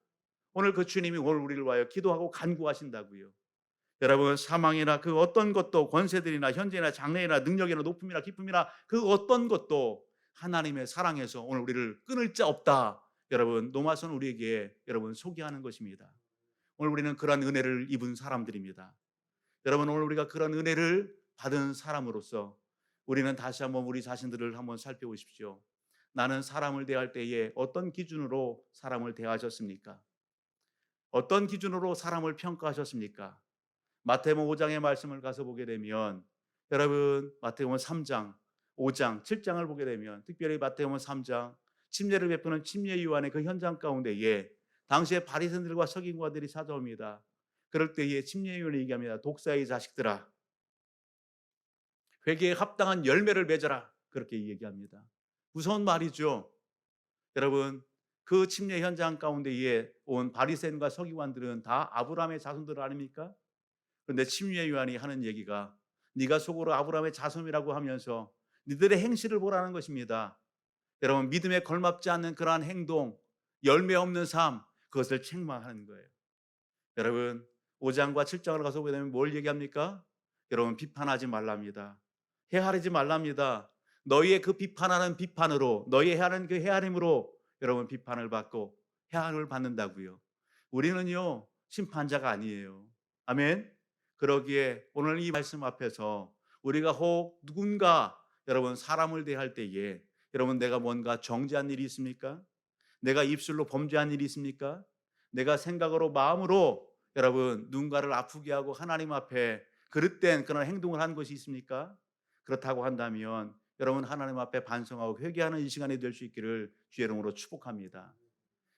오늘 그 주님이 오늘 우리를 위하여 기도하고 간구하신다고요. 여러분 사망이나 그 어떤 것도 권세들이나 현재나 장래나 능력이나 높음이나 기쁨이나 그 어떤 것도 하나님의 사랑에서 오늘 우리를 끊을 자 없다. 여러분 노마서는 우리에게 여러분 소개하는 것입니다. 오늘 우리는 그러한 은혜를 입은 사람들입니다. 여러분 오늘 우리가 그런 은혜를 받은 사람으로서 우리는 다시 한번 우리 자신들을 한번 살펴보십시오. 나는 사람을 대할 때에 어떤 기준으로 사람을 대하셨습니까? 어떤 기준으로 사람을 평가하셨습니까? 마태복음 5장의 말씀을 가서 보게 되면 여러분 마태복음 3장, 5장, 7장을 보게 되면 특별히 마태복음 3장 침례를 베푸는 침례 요한의 그 현장 가운데에 당시에 바리새인들과 서기관들이 찾아옵니다. 그럴 때에 침례 요한이 얘기합니다. 독사의 자식들아 회개에 합당한 열매를 맺어라. 그렇게 얘기합니다. 무서운 말이죠. 여러분 그 침례 현장 가운데에 온 바리새인과 서기관들은 다 아브라함의 자손들 아닙니까? 그런데 침례 요한이 하는 얘기가 네가 속으로 아브라함의 자손이라고 하면서 니들의 행실을 보라는 것입니다. 여러분 믿음에 걸맞지 않는 그러한 행동, 열매 없는 삶 그것을 책망하는 거예요. 여러분 5장과 7장을 가서 보게 되면 뭘 얘기합니까? 여러분 비판하지 말랍니다. 헤아리지 말랍니다. 너희의 그 비판하는 비판으로 너희의 헤아리는 그 헤아림으로 여러분 비판을 받고 헤아림을 받는다고요. 우리는요 심판자가 아니에요. 아멘. 그러기에 오늘 이 말씀 앞에서 우리가 혹 누군가 여러분 사람을 대할 때에 여러분 내가 뭔가 정죄한 일이 있습니까? 내가 입술로 범죄한 일이 있습니까? 내가 생각으로 마음으로 여러분 누군가를 아프게 하고 하나님 앞에 그릇된 그런 행동을 한 것이 있습니까? 그렇다고 한다면 여러분 하나님 앞에 반성하고 회개하는 이 시간이 될 수 있기를 주의 이름으로 축복합니다.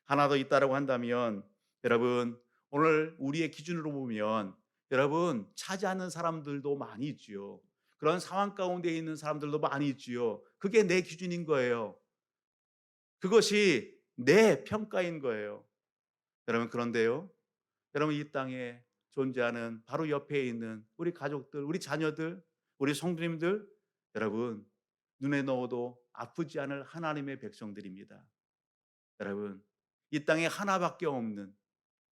하나 더 있다라고 한다면 여러분 오늘 우리의 기준으로 보면 여러분 차지 않는 사람들도 많이 있지요. 그런 상황 가운데 있는 사람들도 많이 있지요. 그게 내 기준인 거예요. 그것이 내 평가인 거예요. 여러분 그런데요. 여러분 이 땅에 존재하는 바로 옆에 있는 우리 가족들, 우리 자녀들, 우리 성도님들 여러분 눈에 넣어도 아프지 않을 하나님의 백성들입니다. 여러분 이 땅에 하나밖에 없는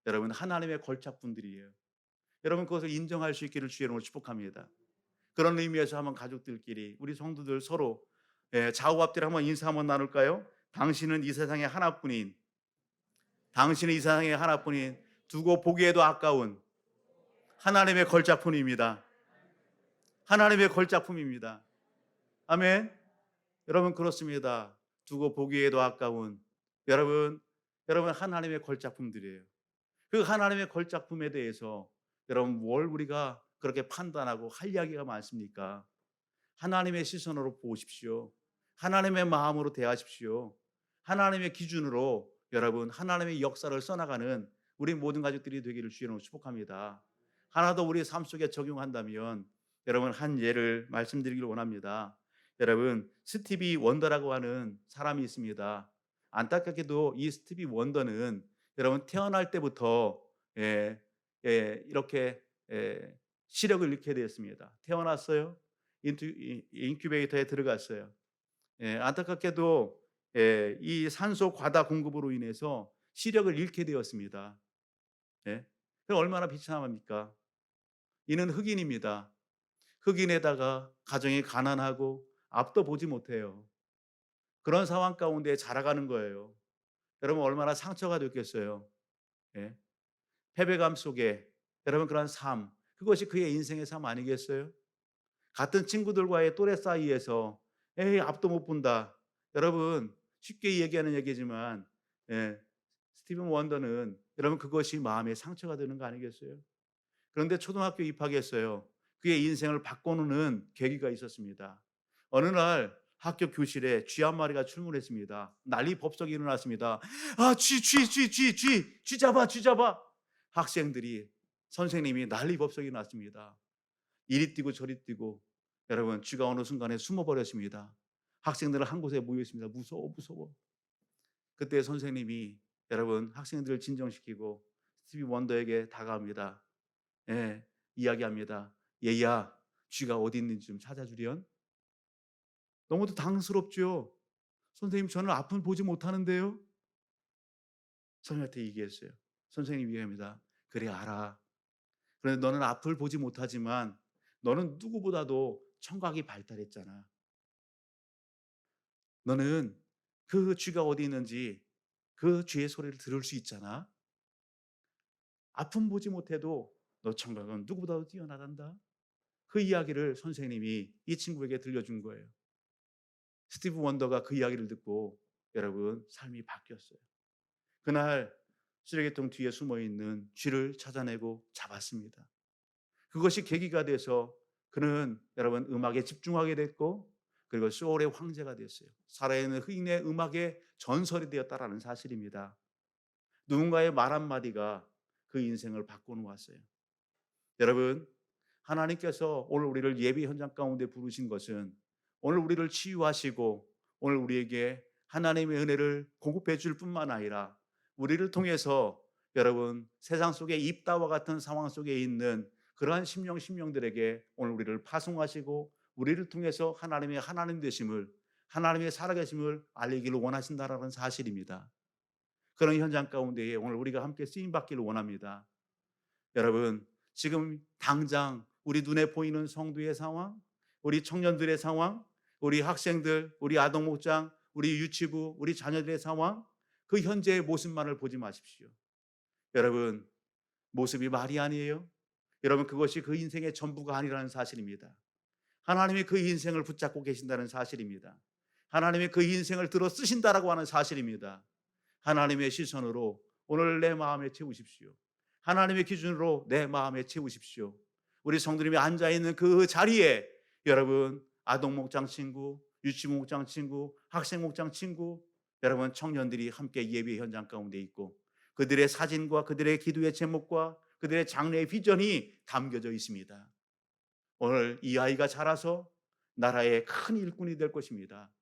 여러분 하나님의 걸작분들이에요. 여러분 그것을 인정할 수 있기를 주의 이름으로 축복합니다. 그런 의미에서 한번 가족들끼리 우리 성도들 서로 좌우 앞뒤로 한번 인사 한번 나눌까요? 당신은 이 세상에 하나뿐인 당신은 이 세상에 하나뿐인 두고 보기에도 아까운 하나님의 걸작품입니다. 하나님의 걸작품입니다. 아멘. 여러분 그렇습니다. 두고 보기에도 아까운 여러분 하나님의 걸작품들이에요. 그 하나님의 걸작품에 대해서 여러분 뭘 우리가 그렇게 판단하고 할 이야기가 많습니까? 하나님의 시선으로 보십시오. 하나님의 마음으로 대하십시오. 하나님의 기준으로 여러분 하나님의 역사를 써나가는 우리 모든 가족들이 되기를 주님으로 축복합니다. 하나 더 우리 삶 속에 적용한다면 여러분 한 예를 말씀드리기를 원합니다. 여러분 스티비 원더라고 하는 사람이 있습니다. 안타깝게도 이 스티비 원더는 여러분 태어날 때부터 이렇게 시력을 잃게 되었습니다. 태어났어요. 인큐베이터에 들어갔어요. 안타깝게도 이 산소 과다 공급으로 인해서 시력을 잃게 되었습니다. 그럼 얼마나 비참합니까? 이는 흑인입니다. 흑인에다가 가정이 가난하고 앞도 보지 못해요. 그런 상황 가운데 자라가는 거예요. 여러분 얼마나 상처가 됐겠어요. 예? 패배감 속에 여러분 그런 삶, 그것이 그의 인생의 삶 아니겠어요? 같은 친구들과의 또래 사이에서 에이 앞도 못 본다. 여러분 쉽게 얘기하는 얘기지만 스티븐 원더는 여러분 그것이 마음의 상처가 되는 거 아니겠어요? 그런데 초등학교 입학했어요. 그의 인생을 바꿔놓는 계기가 있었습니다. 어느 날 학교 교실에 쥐 한 마리가 출몰했습니다. 난리 법석이 일어났습니다. 아, 쥐 잡아, 쥐 잡아. 학생들이, 선생님이 난리 법석이 났습니다. 이리 뛰고 저리 뛰고, 여러분, 쥐가 어느 순간에 숨어버렸습니다. 학생들은 한 곳에 모여 있습니다. 무서워, 무서워. 그때 선생님이, 여러분, 학생들을 진정시키고 스티비 원더에게 다가갑니다. 예, 이야기합니다. 얘야, 쥐가 어디 있는지 좀 찾아주련? 너무도 당스럽죠. 선생님, 저는 아픔 보지 못하는데요. 선생님한테 얘기했어요. 선생님이 얘기합니다. 그래, 알아. 그런데 너는 앞을 보지 못하지만 너는 누구보다도 청각이 발달했잖아. 너는 그 쥐가 어디 있는지 그 쥐의 소리를 들을 수 있잖아. 아픔 보지 못해도 너 청각은 누구보다도 뛰어나단다. 그 이야기를 선생님이 이 친구에게 들려준 거예요. 스티브 원더가 그 이야기를 듣고, 여러분, 삶이 바뀌었어요. 그날 쓰레기통 뒤에 숨어있는 쥐를 찾아내고 잡았습니다. 그것이 계기가 돼서 그는, 여러분, 음악에 집중하게 됐고, 그리고 소울의 황제가 됐어요. 살아있는 흑인의 음악의 전설이 되었다라는 사실입니다. 누군가의 말 한마디가 그 인생을 바꿔놓았어요. 여러분, 하나님께서 오늘 우리를 예배 현장 가운데 부르신 것은 오늘 우리를 치유하시고 오늘 우리에게 하나님의 은혜를 공급해 줄 뿐만 아니라 우리를 통해서, 여러분, 세상 속에 입다와 같은 상황 속에 있는 그러한 심령들에게 오늘 우리를 파송하시고 우리를 통해서 하나님의 하나님 되심을, 하나님의 살아계심을 알리기를 원하신다라는 사실입니다. 그런 현장 가운데에 오늘 우리가 함께 쓰임 받기를 원합니다. 여러분, 지금 당장 우리 눈에 보이는 성도의 상황, 우리 청년들의 상황, 우리 학생들, 우리 아동목장, 우리 유치부, 우리 자녀들의 상황, 그 현재의 모습만을 보지 마십시오. 여러분, 모습이 말이 아니에요. 여러분, 그것이 그 인생의 전부가 아니라는 사실입니다. 하나님이 그 인생을 붙잡고 계신다는 사실입니다. 하나님이 그 인생을 들어 쓰신다라고 하는 사실입니다. 하나님의 시선으로 오늘 내 마음에 채우십시오. 하나님의 기준으로 내 마음에 채우십시오. 우리 성도님이 앉아있는 그 자리에, 여러분, 아동목장 친구, 유치목장 친구, 학생목장 친구, 여러분, 청년들이 함께 예배 현장 가운데 있고 그들의 사진과 그들의 기도의 제목과 그들의 장래의 비전이 담겨져 있습니다. 오늘 이 아이가 자라서 나라의 큰 일꾼이 될 것입니다.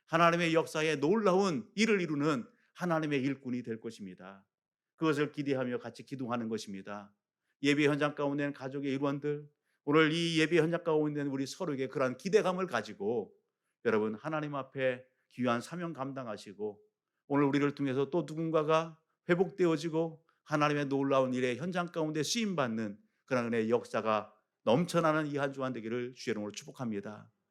하나님의 역사에 놀라운 일을 이루는 하나님의 일꾼이 될 것입니다. 그것을 기대하며 같이 기도하는 것입니다. 예배 현장 가운데 있는 가족의 일원들, 오늘 이 예배 현장 가운데 있는 우리 서로에게 그러한 기대감을 가지고, 여러분, 하나님 앞에 귀한 사명 감당하시고 오늘 우리를 통해서 또 누군가가 회복되어지고 하나님의 놀라운 일의 현장 가운데 쓰임받는 그런 은혜의 역사가 넘쳐나는 이 한 주간 되기를 주의 이름으로 축복합니다.